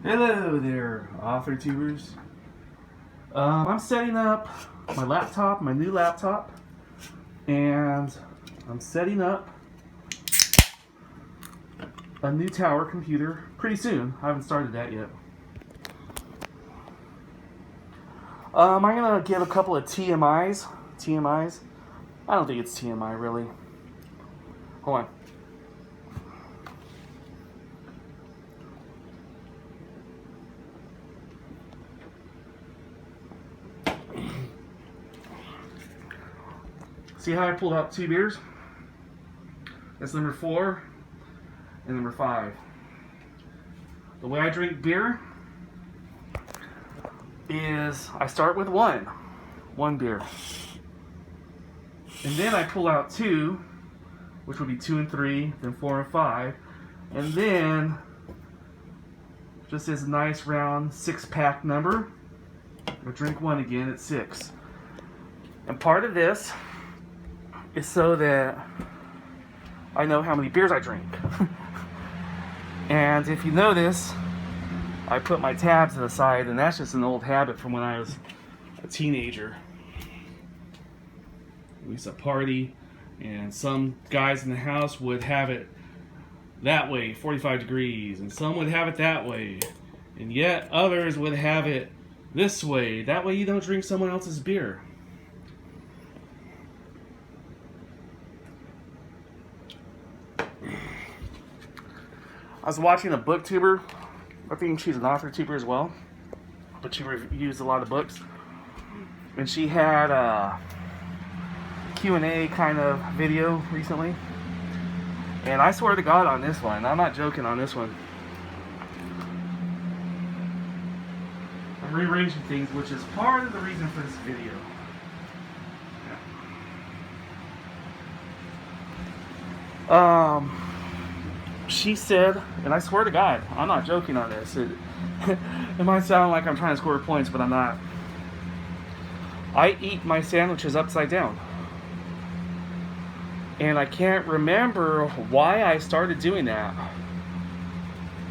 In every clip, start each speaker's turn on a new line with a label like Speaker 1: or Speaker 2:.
Speaker 1: Hello there, author tubers. I'm setting up my laptop, my new laptop, and I'm setting up a new tower computer pretty soon. I haven't started that yet. I'm gonna give a couple of TMIs. I don't think it's TMI really. Hold on. See how I pulled out 2 beers? That's number 4 and number 5. The way I drink beer is I start with one beer. And then I pull out 2, which would be 2 and 3, then 4 and 5. And then, just as a nice round 6-pack number, I drink 1 again at 6. And part of this is so that I know how many beers I drink. And if you notice, I put my tabs to the side, and that's just an old habit from when I was a teenager. We used to party, and some guys in the house would have it that way, 45 degrees, and some would have it that way, and yet others would have it this way. That way you don't drink someone else's beer. I was watching a booktuber. I think she's an author tuber as well, but she reviews a lot of books. And she had a Q&A kind of video recently. And I swear to God on this one, I'm not joking on this one, I'm rearranging things, which is part of the reason for this video. She said, and I swear to God, I'm not joking on this. It might sound like I'm trying to score points, but I'm not. I eat my sandwiches upside down. And I can't remember why I started doing that.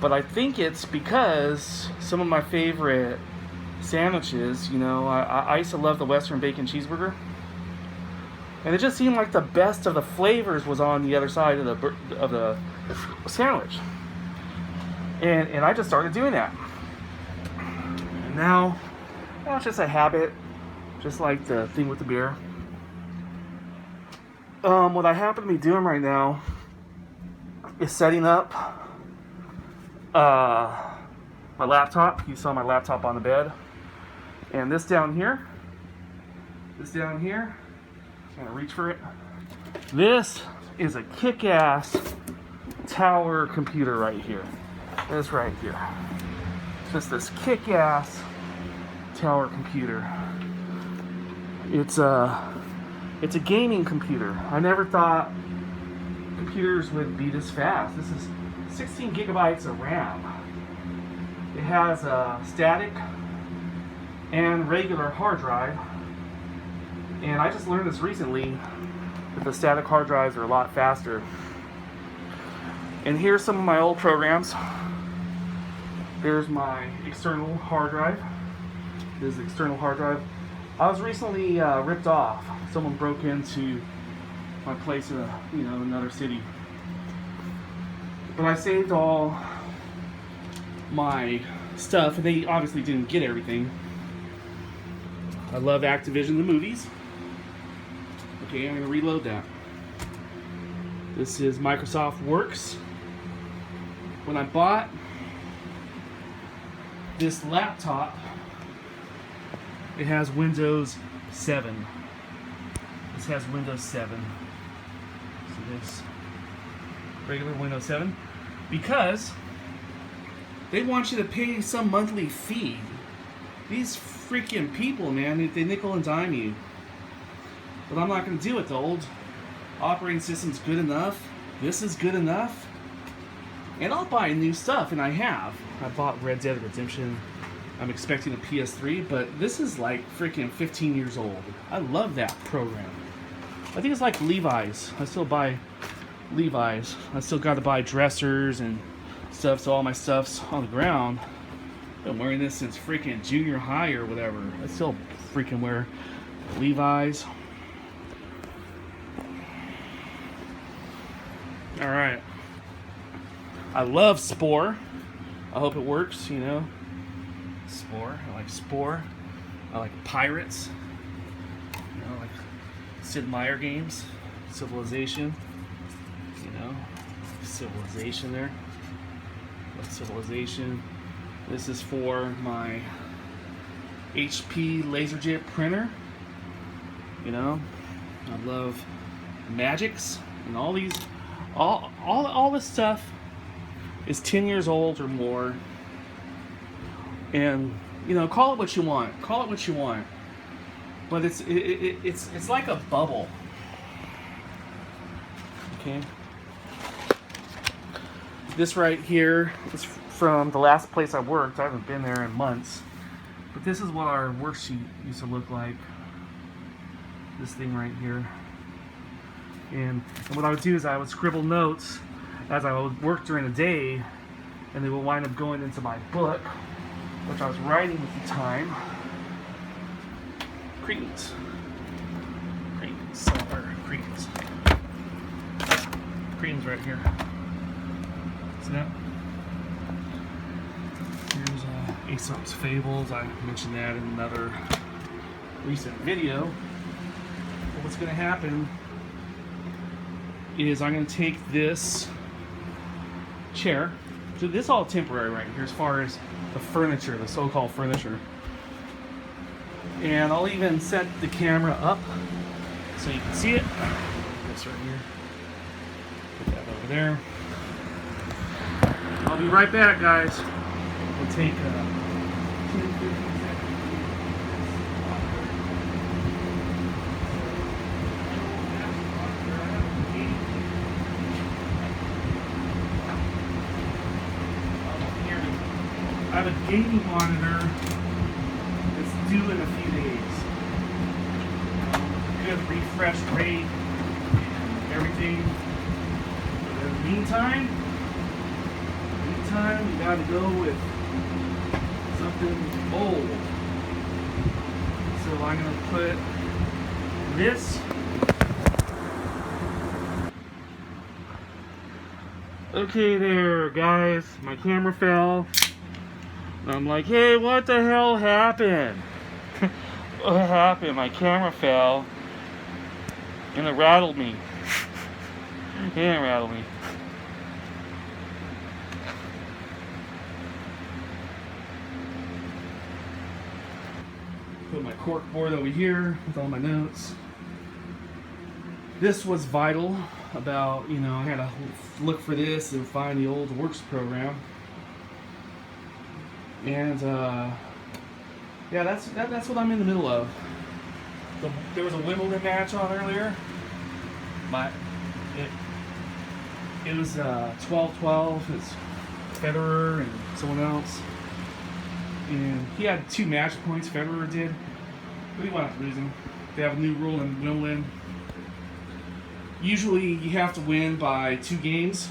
Speaker 1: But I think it's because some of my favorite sandwiches, you know, I used to love the Western bacon cheeseburger. And it just seemed like the best of the flavors was on the other side of the sandwich. And I just started doing that. And now it's just a habit, just like the thing with the beer. What I happen to be doing right now is setting up my laptop. You saw my laptop on the bed. And this down here, I'm gonna reach for it. This is a kick-ass tower computer right here. This right here. Just this kick-ass tower computer. It's a gaming computer. I never thought computers would be this fast. This is 16 gigabytes of RAM. It has a static and regular hard drive. And I just learned this recently that the static hard drives are a lot faster. And here's some of my old programs. There's my external hard drive. This is the external hard drive. I was recently ripped off. Someone broke into my place in another city. But I saved all my stuff, and they obviously didn't get everything. I love Activision, the movies. Okay, I'm going to reload that. This is Microsoft Works. When I bought this laptop, it has Windows 7. This has Windows 7. So this regular Windows 7. Because they want you to pay some monthly fee. These freaking people, man, they nickel and dime you. But I'm not going to do it. The old operating system's good enough. This is good enough. And I'll buy new stuff, and I have. I bought Red Dead Redemption. I'm expecting a PS3, but this is like freaking 15 years old. I love that program. I think it's like Levi's. I still buy Levi's. I still got to buy dressers and stuff, so all my stuff's on the ground. Been wearing this since freaking junior high or whatever. I still freaking wear Levi's. All right. I love Spore. I hope it works, you know. Spore. I like Spore. I like Pirates. You know, like Sid Meier games. Civilization. You know. Civilization there. Like Civilization. This is for my HP LaserJet printer. You know. I love Magics and all these. All this stuff is 10 years old or more, and you know, call it what you want. Call it what you want, but it's like a bubble. Okay. This right here is from the last place I worked. I haven't been there in months, but this is what our worksheet used to look like. This thing right here. And what I would do is I would scribble notes as I would work during the day, and they would wind up going into my book, which I was writing at the time. Cretins. Cretins right here. See that? Here's Aesop's Fables. I mentioned that in another recent video. But what's going to happen is I'm going to take this chair. So this is all temporary right here as far as the furniture, the so-called furniture. And I'll even set the camera up so you can see it. This right here. Put that over there. I'll be right back, guys. We'll take 10, 15 seconds. I have a gaming monitor that's due in a few days. Good refresh rate and everything. But in the meantime, we gotta go with something old. So I'm gonna put this. Okay there, guys. My camera fell. I'm like, hey, what the hell happened? What happened? My camera fell. And it rattled me. It didn't rattle me. Put my cork board over here with all my notes. This was vital about, you know, I had to look for this and find the old Works program. And yeah, that's what I'm in the middle of. There was a Wimbledon match on earlier. It was 12-12. It's Federer and someone else, and he had 2 match points. Federer did, but he wound up losing. They have a new rule in Wimbledon. Usually, you have to win by 2 games.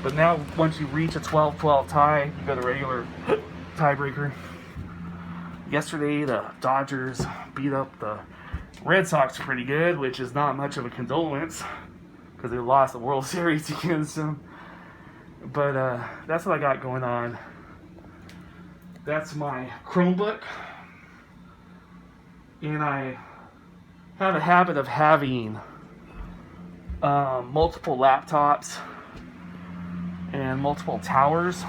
Speaker 1: But now, once you reach a 12-12 tie, you go to regular tiebreaker. Yesterday, the Dodgers beat up the Red Sox pretty good, which is not much of a condolence because they lost the World Series against them. But that's what I got going on. That's my Chromebook. And I have a habit of having multiple laptops and multiple towers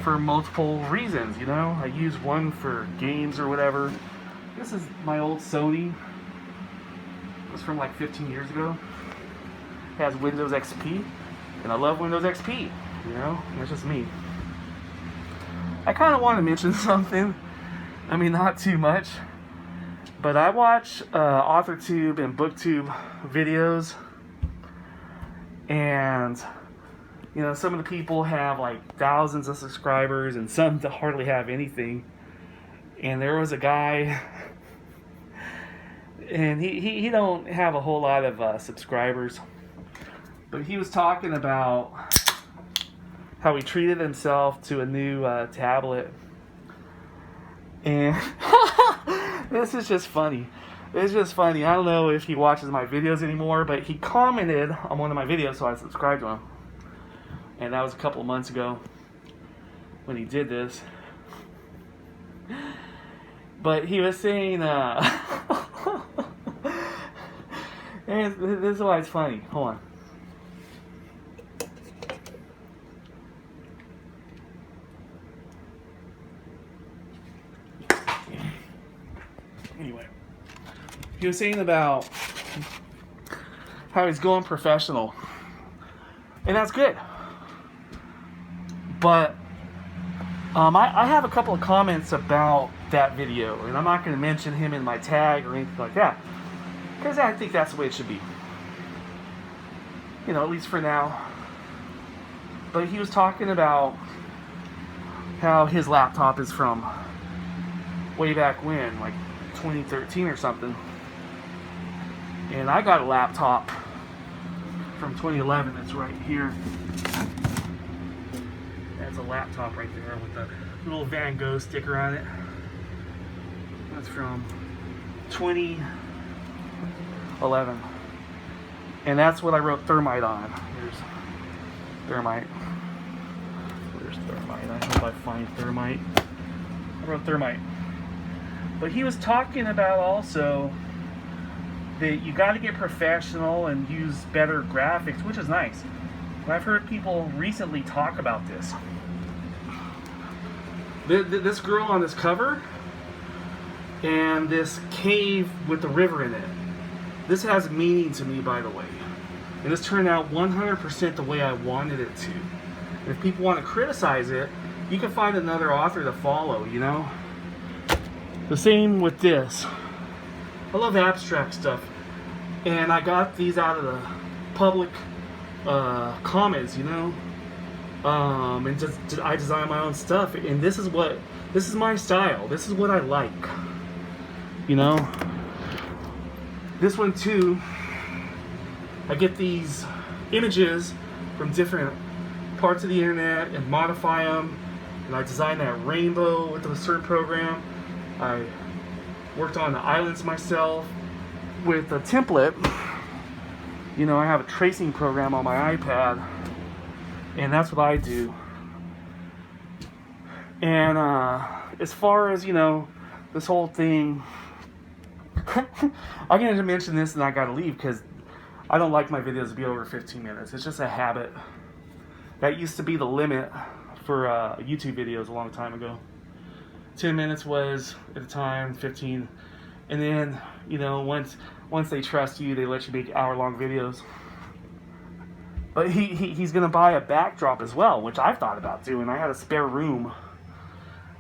Speaker 1: for multiple reasons, you know. I use one for games or whatever. This is my old Sony. It was from like 15 years ago. It has Windows XP, and I love Windows XP, you know. That's just me. I kind of want to mention something. I mean, not too much, but I watch AuthorTube and BookTube videos, and you know, some of the people have like thousands of subscribers and some hardly have anything. And there was a guy, and he don't have a whole lot of subscribers, but he was talking about how he treated himself to a new tablet. And this is just funny. It's just funny. I don't know if he watches my videos anymore, but he commented on one of my videos, so I subscribed to him. And that was a couple of months ago when he did this. But he was saying, and this is why it's funny. Hold on. Anyway, he was saying about how he's going professional, and that's good. But I have a couple of comments about that video, and I'm not going to mention him in my tag or anything like that, because I think that's the way it should be. You know, at least for now. But he was talking about how his laptop is from way back when, like 2013 or something. And I got a laptop from 2011 that's right here. That's a laptop right there with the little Van Gogh sticker on it. That's from 2011. And that's what I wrote thermite on. Here's thermite. Where's thermite? I hope I find thermite. I wrote thermite. But he was talking about also that you got to get professional and use better graphics, which is nice. And I've heard people recently talk about this. This girl on this cover and this cave with the river in it. This has meaning to me, by the way. And this turned out 100% the way I wanted it to. And if people want to criticize it, you can find another author to follow, you know? The same with this. I love abstract stuff. And I got these out of the public comments, you know? And just I design my own stuff. And this is my style. This is what I like. You know? This one too, I get these images from different parts of the internet and modify them, and I design that rainbow with a certain program. I worked on the islands myself with a template. You know, I have a tracing program on my iPad, and that's what I do. And as far as, you know, this whole thing, I'm going to mention this and I got to leave because I don't like my videos to be over 15 minutes. It's just a habit. That used to be the limit for YouTube videos a long time ago. 10 minutes was, at the time, 15. And then, you know, once they trust you, they let you make hour-long videos. But he's going to buy a backdrop as well, which I've thought about doing. I had a spare room.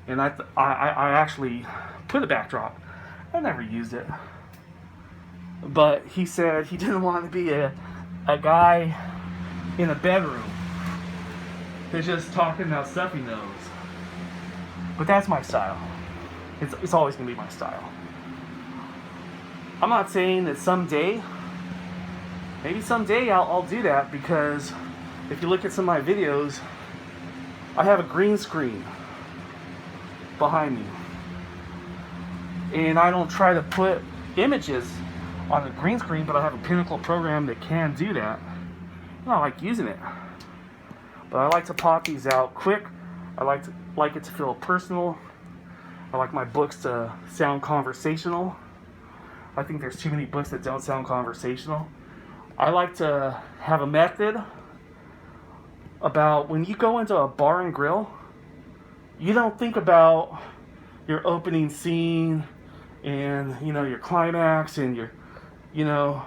Speaker 1: And I actually put a backdrop. I never used it. But he said he didn't want to be a guy in a bedroom who's just talking about stuff he knows. But that's my style. It's always going to be my style. I'm not saying that maybe someday I'll do that, because if you look at some of my videos, I have a green screen behind me. And I don't try to put images on the green screen, but I have a Pinnacle program that can do that. And I like using it. But I like to pop these out quick. I like it to feel personal. I like my books to sound conversational. I think there's too many books that don't sound conversational. I like to have a method about when you go into a bar and grill, you don't think about your opening scene and, you know, your climax and your, you know,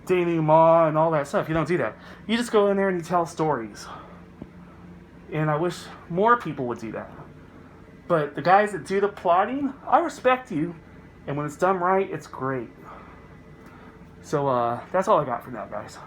Speaker 1: denouement and all that stuff. You don't do that. You just go in there and you tell stories. And I wish more people would do that. But the guys that do the plotting, I respect you. And when it's done right, it's great. So that's all I got for now, guys.